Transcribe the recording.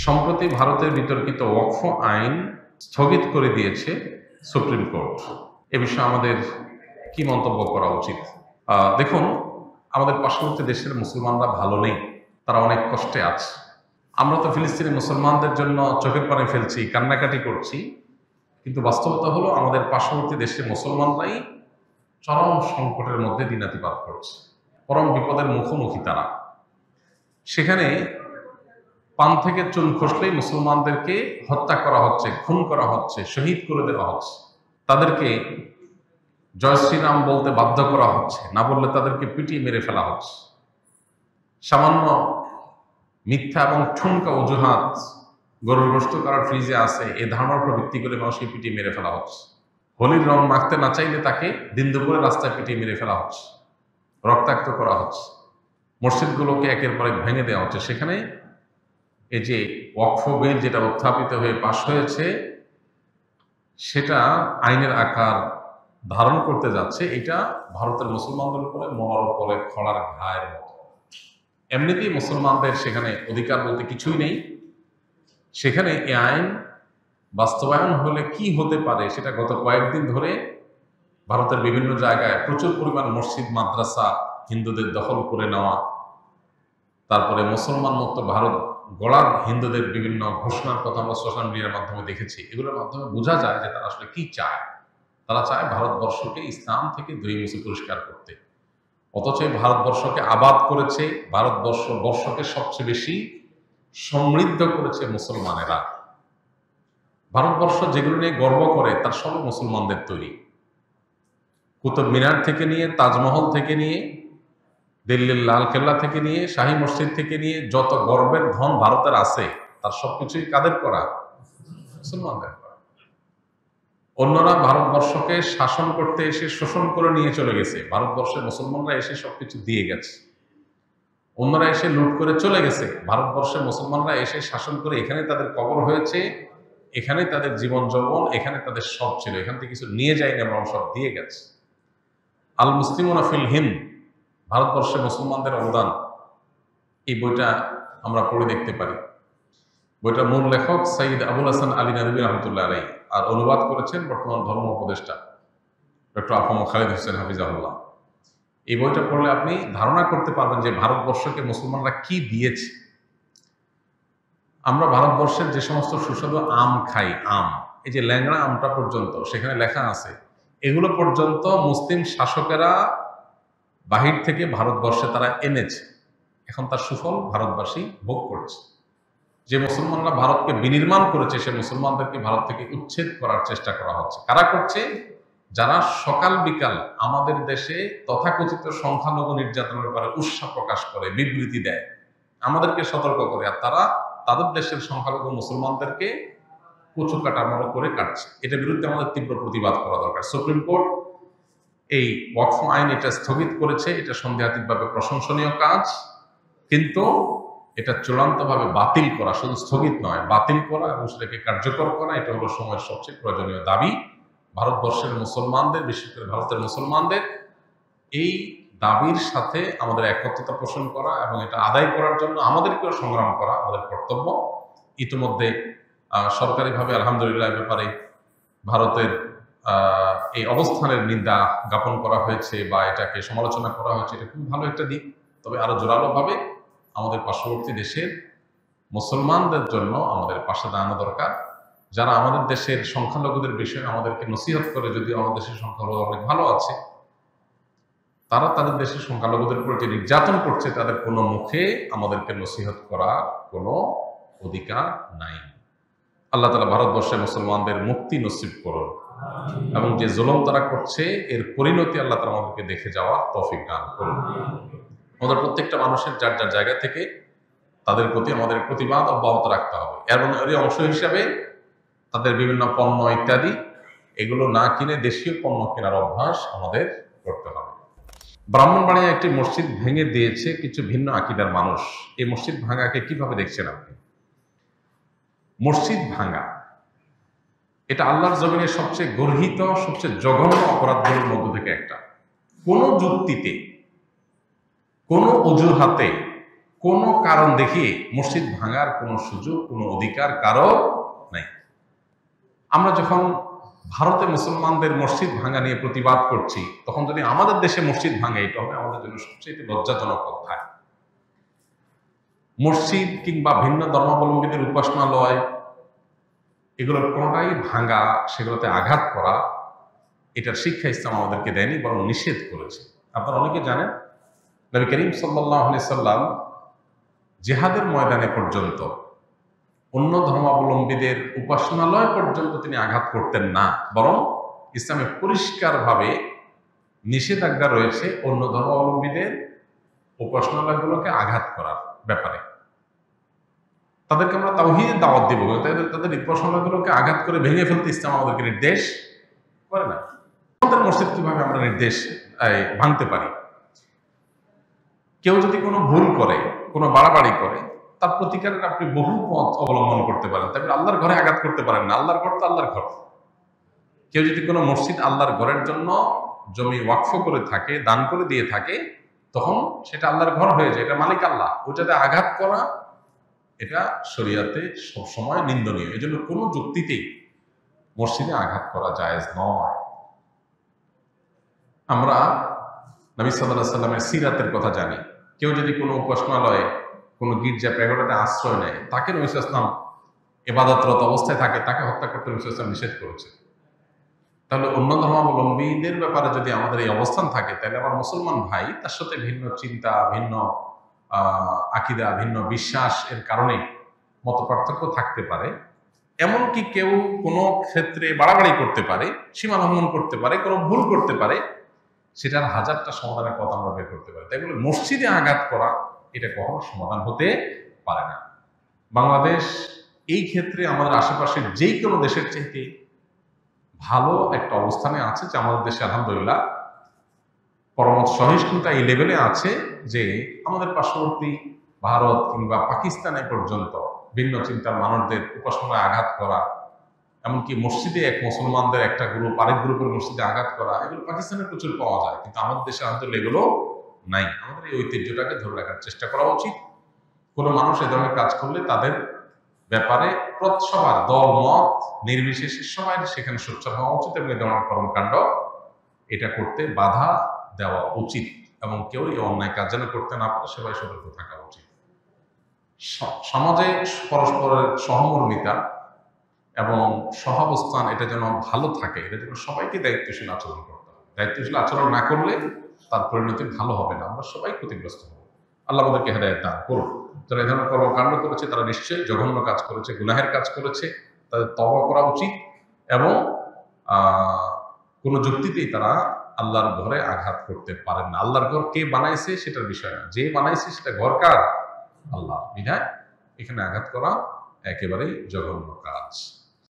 সম্প্রতি ভারতের বিতর্কিত ওয়াকফ আইন স্থগিত করে দিয়েছে সুপ্রিম কোর্ট। এ বিষয়ে আমাদের কি মন্তব্য করা উচিত? দেখুন, আমাদের পার্শ্ববর্তী দেশের মুসলমানরা ভালো নেই, তারা অনেক কষ্টে আছে। আমরা তো ফিলিস্তিনি মুসলমানদের জন্য চোখের পানি ফেলছি, কান্নাকাটি করছি, কিন্তু বাস্তবতা হলো আমাদের পার্শ্ববর্তী দেশের মুসলমানরাই চরম সংকটের মধ্যে দিনাতিপাত করছে, পরম বিপদের মুখোমুখি তারা। সেখানে পান থেকে চুন খসলেই মুসলমানদেরকে হত্যা করা হচ্ছে, খুন করা হচ্ছে, শহীদ করে দেওয়া হচ্ছে, তাদেরকে জয় শ্রীরাম বলতে বাধ্য করা হচ্ছে, না বললে তাদেরকে পিটিয়ে মেরে ফেলা হচ্ছে। সামান্য মিথ্যা এবং ঠুনকা অজুহাত গরুর গোশত করার ফ্রিজে আছে, এ ধারণার উপর ভিত্তি করে মানুষকে পিটিয়ে মেরে ফেলা হচ্ছে। হোলির রং মাখতে না চাইলে তাকে দিন দুপুরে রাস্তায় পিটিয়ে মেরে ফেলা হচ্ছে, রক্তাক্ত করা হচ্ছে, মসজিদগুলোকে একের পর এক ভেঙে দেওয়া হচ্ছে। সেখানে এই যে ওয়াকফ বিল যেটা উত্থাপিত হয়ে পাশ হয়েছে, সেটা আইনের আকার ধারণ করতে যাচ্ছে। এটা ভারতের মুসলমানদের উপরে মরার উপরে খড়ার ঘায়ের মতো। এমনিতেই মুসলমানদের সেখানে অধিকার বলতে কিছুই নেই। সেখানে এই আইন বাস্তবায়ন হলে কি হতে পারে সেটা গত কয়েকদিন ধরে ভারতের বিভিন্ন জায়গায় প্রচুর পরিমাণ মসজিদ মাদ্রাসা হিন্দুদের দখল করে নেওয়া, তারপরে মুসলমান মুক্ত ভারত গড়ার হিন্দুদের বিভিন্ন ঘোষণার কথা আমরা সোশ্যাল মিডিয়ার মাধ্যমে দেখেছি। এগুলোর মাধ্যমে বোঝা যায় যে তারা আসলে কি চায়। তারা চায় ভারতবর্ষকে ইসলাম থেকে দুই মুছে পরিষ্কার করতে। অথচ ভারতবর্ষকে আবাদ করেছে, ভারতবর্ষকে সবচেয়ে বেশি সমৃদ্ধ করেছে মুসলমানেরা। ভারতবর্ষ যেগুলো নিয়ে গর্ব করে তার সবই মুসলমানদের তৈরি। কুতুব মিনার থেকে নিয়ে, তাজমহল থেকে নিয়ে, দিল্লির লালকেল্লা থেকে নিয়ে, শাহী মসজিদ থেকে নিয়ে যত গর্বের ধন ভারতের আছে তার সবকিছুই কাদের করা? মুসলমানদের করা। অন্যরা ভারতবর্ষকে শাসন করতে এসে শোষণ করে নিয়ে চলে গেছে, ভারতবর্ষের মুসলমানরা এসে সবকিছু দিয়ে গেছে। অন্যরা এসে লুট করে চলে গেছে, ভারতবর্ষের মুসলমানরা এসে শাসন করে এখানে তাদের কবর হয়েছে, এখানে তাদের জীবন যৌবন, এখানে তাদের সব ছিল, এখান থেকে কিছু নিয়ে যায়নি, এবং সব দিয়ে গেছে। আল মুসলিমুনা ফিল হিন্দ, ভারতবর্ষের মুসলমানদের অবদান, এই বইটা আমরা পড়ে দেখতে পারি। বইটার মূল লেখক সৈয়দ আবুল হাসান আলী নদভী রহমতুল্লাহ আলাইহি, আর অনুবাদ করেছেন বর্তমান ধর্ম উপদেষ্টা ডক্টর আফম খালিদ হোসেন হাফিজাহুল্লাহ। এই বইটা পড়লে আপনি ধারণা করতে পারবেন যে ভারতবর্ষকে মুসলমানরা কি দিয়েছে। আমরা ভারতবর্ষের যে সমস্ত সুস্বাদু আম খাই, আম, এই যে ল্যাংড়া আমটা পর্যন্ত সেখানে লেখা আছে, এগুলো পর্যন্ত মুসলিম শাসকেরা বাহির থেকে ভারতবর্ষে তারা এনেছে। এখন তার সুফল ভারতবাসী ভোগ করছে। যে মুসলমানরা ভারতকে বিনির্মাণ করেছে, সে মুসলমানদেরকে ভারত থেকে উচ্ছেদ করার চেষ্টা করা হচ্ছে। কারা করছে? যারা সকাল বিকাল আমাদের দেশে তথাকথিত সংখ্যালঘু নির্যাতনের ব্যাপারে উৎসাহ প্রকাশ করে, বিবৃতি দেয়, আমাদেরকে সতর্ক করে, আর তারা তাদের দেশের সংখ্যালঘু মুসলমানদেরকে কচু কাটামো করে কাটছে। এটার বিরুদ্ধে আমাদের তীব্র প্রতিবাদ করা দরকার। সুপ্রিম কোর্ট এই ওয়াকফ আইন এটা স্থগিত করেছে, এটা সন্দেহাতীতভাবে প্রশংসনীয় কাজ, কিন্তু এটা চূড়ান্তভাবে বাতিল করা, শুধু স্থগিত নয়, বাতিল করা এবং সেটাকে কার্যকর করা, এটা হলো সময়ের সবচেয়ে প্রয়োজনীয় দাবি। ভারতবর্ষের মুসলমানদের, বিশেষ করে ভারতের মুসলমানদের এই দাবির সাথে আমাদের একত্রতা পোষণ করা এবং এটা আদায় করার জন্য আমাদেরকেও সংগ্রাম করা আমাদের কর্তব্য। ইতিমধ্যে সরকারিভাবে আলহামদুলিল্লাহ ব্যাপারে ভারতের এই অবস্থানের নিন্দা জ্ঞাপন করা হয়েছে বা এটাকে সমালোচনা করা হয়েছে, এটা খুব ভালো একটা দিক। তবে আরো জোরালোভাবে আমাদের পার্শ্ববর্তী দেশের মুসলমানদের জন্য আমাদের পাশে দাঁড়ানো দরকার। যারা আমাদের দেশের সংখ্যালঘুদের বিষয়ে আমাদেরকে নসিহত করে, যদিও আমাদের দেশের সংখ্যালঘু অনেক ভালো আছে, তারা তাদের দেশের সংখ্যালঘুদের উপর যে নির্যাতন করছে, তাদের কোনো মুখে আমাদেরকে নসিহত করার কোনো অধিকার নাই। আল্লাহ তাআলা ভারতবর্ষের মুসলমানদের মুক্তি নসিব করুন এবং যে জুলুম তারা করছে এর পরিণতি আল্লাহ তাআলা আমাদেরকে দেখে যাওয়ার তৌফিক দান করুন। আমাদের প্রত্যেকটা মানুষের যার যার জায়গা থেকে তাদের প্রতি আমাদের প্রতিবাদ অব্যাহত রাখতে হবে, এবং এর অংশ হিসাবে তাদের বিভিন্ন পণ্য ইত্যাদি এগুলো না কিনে দেশীয় পণ্য কেনার অভ্যাস আমাদের করতে হবে। ব্রাহ্মণবাড়িয়া একটি মসজিদ ভেঙে দিয়েছে কিছু ভিন্ন আকীদার মানুষ। এই মসজিদ ভাঙাকে কিভাবে দেখছেন আপনি? মসজিদ ভাঙা এটা আল্লাহর জমিনের সবচেয়ে গর্হিত, সবচেয়ে জঘন্য অপরাধগুলোর মধ্য থেকে একটা। কোনো যুক্তিতে, কোনো অজুহাতে, কোনো কারণ দেখিয়ে মসজিদ ভাঙার কোনো সুযোগ, কোনো অধিকার কারো নাই। আমরা যখন ভারতে মুসলমানদের মসজিদ ভাঙা নিয়ে প্রতিবাদ করছি, তখন যদি আমাদের দেশে মসজিদ ভাঙে, এটা হবে আমাদের জন্য সবচেয়ে লজ্জাজনক অধ্যায়। মসজিদ কিংবা ভিন্ন ধর্মাবলম্বীদের উপাসনালয়, এগুলোর কোনোটাই ভাঙা, সেগুলোতে আঘাত করা, এটার শিক্ষা ইসলাম আমাদেরকে দেয়নি, বরং নিষেধ করেছে। আপনারা অনেকে জানেন, নবী করিম সাল্লাল্লাহু আলাইহি সাল্লাম জিহাদের ময়দানে পর্যন্ত অন্য ধর্মাবলম্বীদের উপাসনালয় পর্যন্ত তিনি আঘাত করতেন না, বরং ইসলামে পরিষ্কারভাবে নিষেধাজ্ঞা রয়েছে অন্য ধর্মাবলম্বীদের উপাসনালয়গুলোকে আঘাত করার ব্যাপারে। তাদেরকে আমরা তাওহীদের দাওয়াত দিব, তাদের উপাসনালয়গুলোকে আঘাত করে ভেঙে ফেলতে ইসলাম আমাদেরকে নির্দেশ করে না। আমাদের মসজিদ কিভাবে আমরা নির্দেশ ভাঙতে পারি? কেউ যদি কোনো ভুল করে, কোনো বাড়াবাড়ি করে, তার প্রতিকারের আপনি বহু পথ অবলম্বন করতে পারেন। তারপরে আল্লাহর ঘরে আঘাত করতে পারেন না, আল্লাহর ঘর তো আল্লাহর ঘর। কেউ যদি কোনো মসজিদ আল্লাহর ঘরের জন্য জমি ওয়াকফ করে থাকে, দান করে দিয়ে থাকে, তখন সেটা আল্লাহর ঘর হয়ে যায়, এটা মালিক আল্লাহ। ওইটাতে আঘাত করা, এটা শরিয়াতে সবসময় নিন্দনীয়। এই জন্য কোনো যুক্তিতেই মসজিদে আঘাত করা জায়েজ নয়। আমরা নবী সাল্লাল্লাহু আলাইহি সাল্লামের সিরাতের কথা জানি। কেউ যদি কোনো উপাসনালয়ে, কোনো গির্জা প্যাগোডাতে আশ্রয় নেয়, তাকে নবী সাল্লাল্লাহু আলাইহি সাল্লাম ইবাদতরত অবস্থায় থাকে, তাকে হত্যা করতে নবী সাল্লাল্লাহু আলাইহি সাল্লাম নিষেধ করেছে। তাহলে অন্য ধর্মাবলম্বীদের ব্যাপারে যদি আমাদের এই অবস্থান থাকে, তাহলে আমার মুসলমান ভাই তার সাথে ভিন্ন চিন্তা, ভিন্ন আকীদা, ভিন্ন বিশ্বাস এর কারণে মত পার্থক্য থাকতে পারে। এমনকি কেউ কোনো ক্ষেত্রে বাড়াবাড়ি করতে পারে, সীমা লঙ্ঘন করতে পারে, কোনো ভুল করতে পারে, সেটার হাজারটা সমাধানের কথা আমরা বের করতে পারি। তাই বলে মসজিদে আঘাত করা, এটা কখনো সমাধান হতে পারে না। বাংলাদেশ এই ক্ষেত্রে আমাদের আশেপাশের যে কোনো দেশের চাইতে ভালো একটা অবস্থানে আছে, যে আমাদের দেশে আলহামদুলিল্লাহ পরমত সহিষ্ণুতা এই লেভেলে আছে যে আমাদের পার্শ্ববর্তী ভারত কিংবা পাকিস্তানে পর্যন্ত ভিন্ন চিন্তার মানুষদের উপাসনায় আঘাত করা, এমনকি মসজিদে এক মুসলমানদের একটা গ্রুপ আরেক গ্রুপের মসজিদে আঘাত করা, এগুলো পাকিস্তানে প্রচুর পাওয়া যায়, কিন্তু আমাদের দেশে আলহামদুলিল্লাহ এগুলো নাই। আমাদের এই ঐতিহ্যটাকে ধরে রাখার চেষ্টা করা উচিত। কোনো মানুষ এ ধরনের কাজ করলে তাদের ব্যাপারে সবার দল মত নির্বিশেষে সবাই সেখানে সোচ্চার হওয়া উচিত, এবং এই ধরনের কর্মকাণ্ড এটা করতে বাধা দেওয়া উচিত, এবং কেউ এই অন্যায় কাজ যেন করতে না পারে সবাই সতর্ক থাকা উচিত। সমাজে পরস্পরের সহমর্মিতা এবং সহাবস্থান এটা যেন ভালো থাকে, এটা যেন সবাইকে দায়িত্বশীল আচরণ করতে হবে। দায়িত্বশীল আচরণ না করলে তার পরিণতি ভালো হবে না, আমরা সবাই ক্ষতিগ্রস্ত হব। আল্লাহ আমাদেরকে হেদায়েত দান করুন। যারা এই ধরনের কর্মকাণ্ড করেছে তারা নিশ্চয়ই জঘন্য কাজ করেছে, গুনাহের কাজ করেছে, তাদের তওবা করা উচিত, এবং কোনো যুক্তিতেই তারা আল্লাহর ঘরে আঘাত করতে পারেন না। আল্লাহর ঘর কে বানাইছে সেটার বিষয় না, যে বানাইছে সেটা ঘর কার? আল্লাহ। বিধায় এখানে আঘাত করা একেবারেই জঘন্য কাজ।